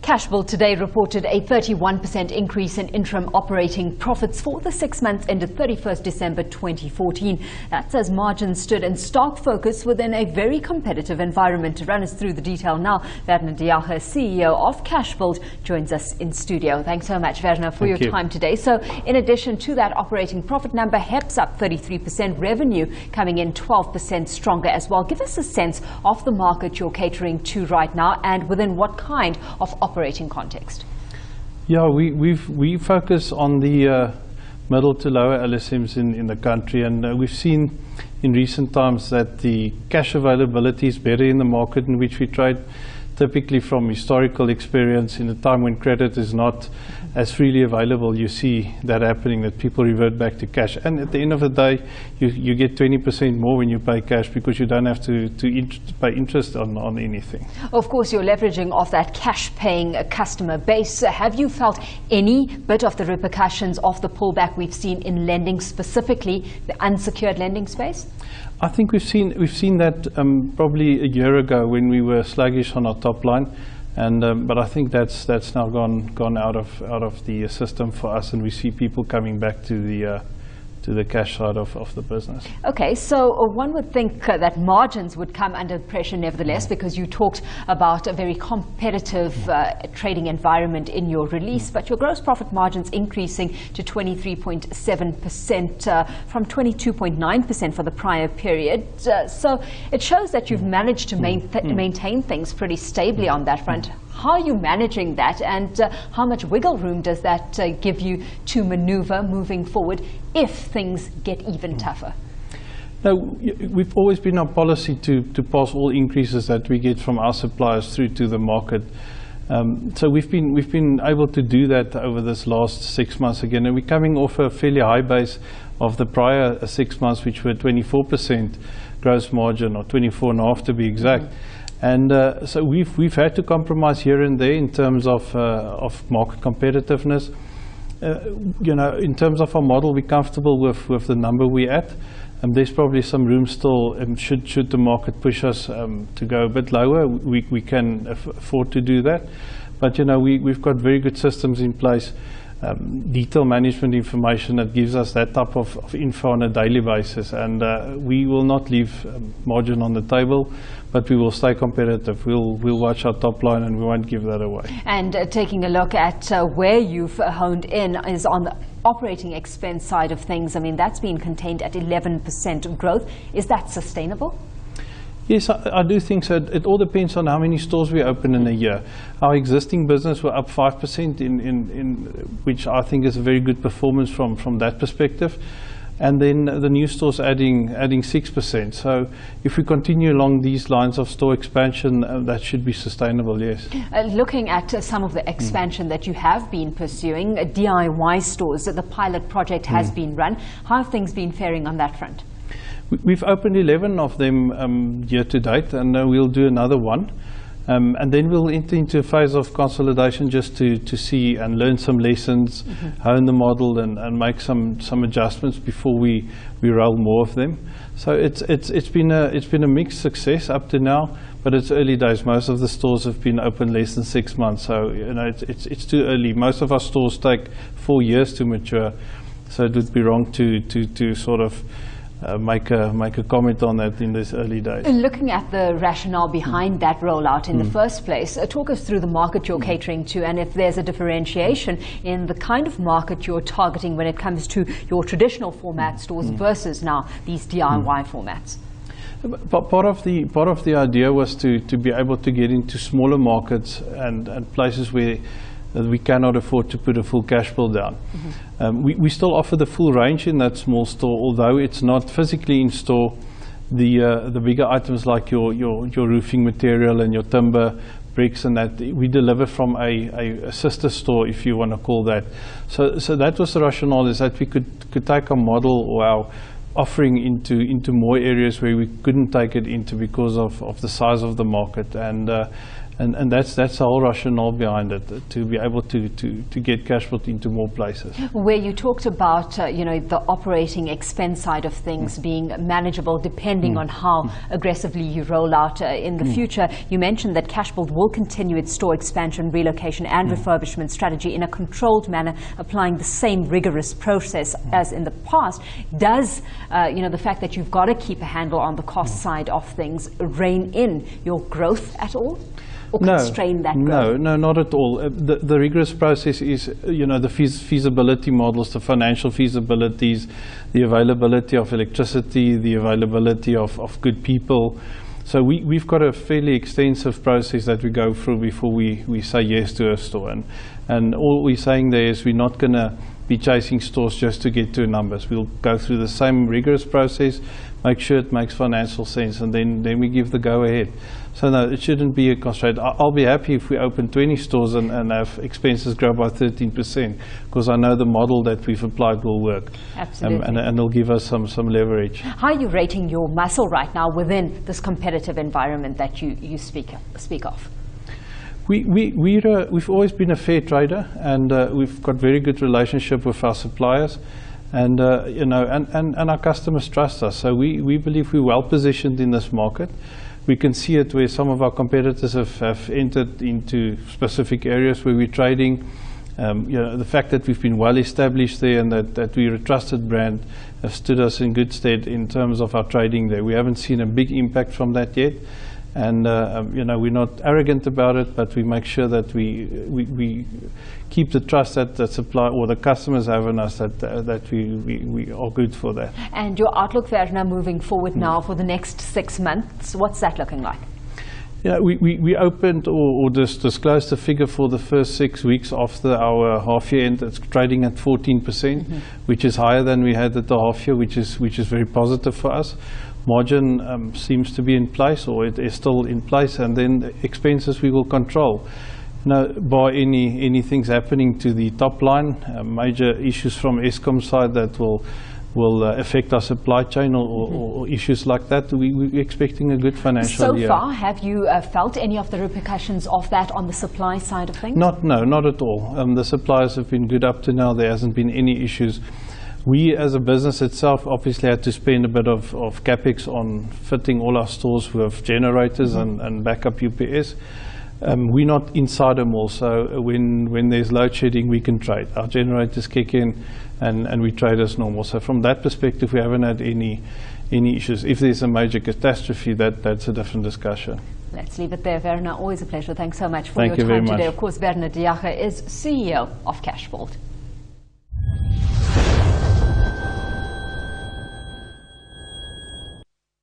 Cashbuild today reported a 31% increase in interim operating profits for the 6 months ended 31st December 2014. That's as margins stood in stark focus within a very competitive environment. To run us through the detail now, Werner, CEO of Cashbuild, joins us in studio. Thanks so much, Werner, for your time today. So in addition to that operating profit number, HEPS up 33%, revenue coming in 12% stronger as well. Give us a sense of the market you're catering to right now and within what kind of operating context. Yeah, we focus on the middle to lower LSMs in the country, and we've seen in recent times that the cash availability is better in the market in which we trade, typically from historical experience. In a time when credit is not as freely available, you see that happening, that people revert back to cash. And at the end of the day, you get 20% more when you pay cash because you don't have to pay interest on anything. Of course, you're leveraging off that cash-paying customer base. Have you felt any bit of the repercussions of the pullback we've seen in lending, specifically the unsecured lending space? I think we've seen that probably a year ago when we were sluggish on our top line, and but I think that's now gone out of the system for us, and we see people coming back to the cash side of the business. Okay, so one would think that margins would come under pressure nevertheless, because you talked about a very competitive trading environment in your release, but your gross profit margins increasing to 23.7% from 22.9% for the prior period. So it shows that you've managed to maintain things pretty stably on that front. How are you managing that, and how much wiggle room does that give you to maneuver moving forward if things get even tougher? No, we've always been our policy to pass all increases that we get from our suppliers through to the market. So we've been able to do that over this last 6 months again, and we're coming off a fairly high base of the prior 6 months, which were 24% gross margin, or 24.5% to be exact. And so we've had to compromise here and there in terms of market competitiveness. You know, in terms of our model, we're comfortable with the number we're at. There's probably some room still, should the market push us to go a bit lower, we can afford to do that. But you know, we've got very good systems in place, detailed management information that gives us that type of info on a daily basis, and we will not leave margin on the table, but we will stay competitive. We'll watch our top line, and we won't give that away. And taking a look at where you've honed in is on the operating expense side of things. I mean, that's been contained at 11% growth. Is that sustainable? Yes, I do think so. It all depends on how many stores we open in a year. Our existing business were up 5%, which I think is a very good performance from that perspective. And then the new stores adding 6%. So if we continue along these lines of store expansion, that should be sustainable, yes. Looking at some of the expansion that you have been pursuing, DIY stores, the pilot project has been run. How have things been faring on that front? We've opened 11 of them year to date, and we'll do another one. And then we'll enter into a phase of consolidation just to see and learn some lessons, hone the model, and make some adjustments before we roll more of them. So it's been a mixed success up to now, but it's early days. Most of the stores have been open less than 6 months, so you know it's too early. Most of our stores take 4 years to mature, so it would be wrong to sort of make a comment on that in these early days. And looking at the rationale behind that rollout in the first place, talk us through the market you're catering to, and if there's a differentiation in the kind of market you're targeting when it comes to your traditional format stores versus now these DIY formats. But part of the idea was to be able to get into smaller markets and places where we cannot afford to put a full Cashbuild down. We still offer the full range in that small store, although it's not physically in store. The bigger items like your roofing material and your timber, bricks and that, we deliver from a sister store, if you want to call that. So that was the rationale, is that we could take our model or our offering into more areas where we couldn't take it into because of the size of the market, and that's the whole rationale behind it, to be able to get Cashbuild into more places. Where you talked about the operating expense side of things being manageable depending on how aggressively you roll out in the future, you mentioned that Cashbuild will continue its store expansion, relocation and refurbishment strategy in a controlled manner, applying the same rigorous process as in the past. Does the fact that you've got to keep a handle on the cost side of things rein in your growth at all? Or constrain that growth? No, not at all. The rigorous process is, the feasibility models, the financial feasibilities, the availability of electricity, the availability of good people. So we've got a fairly extensive process that we go through before we say yes to a store. And all we're saying there is we're not going to be chasing stores just to get to numbers. We'll go through the same rigorous process, make sure it makes financial sense, and then we give the go-ahead. So no, it shouldn't be a constraint. I'll be happy if we open 20 stores and have expenses grow by 13%, because I know the model that we've applied will work. Absolutely. And it'll give us some leverage. How are you rating your muscle right now within this competitive environment that you speak of? We've always been a fair trader, and we've got very good relationship with our suppliers, and and our customers trust us. So we believe we're well positioned in this market. We can see it where some of our competitors have entered into specific areas where we're trading. The fact that we've been well established there and that we're a trusted brand has stood us in good stead in terms of our trading there. We haven't seen a big impact from that yet. And we're not arrogant about it, but we make sure that we keep the trust that the supply or the customers have in us, that we are good for that. And your outlook, Werner, moving forward now for the next 6 months, what's that looking like? Yeah, we opened or just disclosed the figure for the first 6 weeks after our half year end. It's trading at 14%, which is higher than we had at the half year, which is very positive for us. Margin seems to be in place, or it is still in place, and then the expenses we will control. By any things happening to the top line, major issues from Eskom side that will affect our supply chain or issues like that, we're expecting a good financial year. So far, have you felt any of the repercussions of that on the supply side of things? No, not at all. The suppliers have been good up to now. There hasn't been any issues. We as a business itself obviously had to spend a bit of capex on fitting all our stores with generators and backup UPS. We're not inside a mall, so when there's load shedding, we can trade. Our generators kick in and we trade as normal. So from that perspective, we haven't had any issues. If there's a major catastrophe, that's a different discussion. Let's leave it there, Werner. Always a pleasure. Thanks so much for your time today. Of course, Werner Jager is CEO of Cashbuild.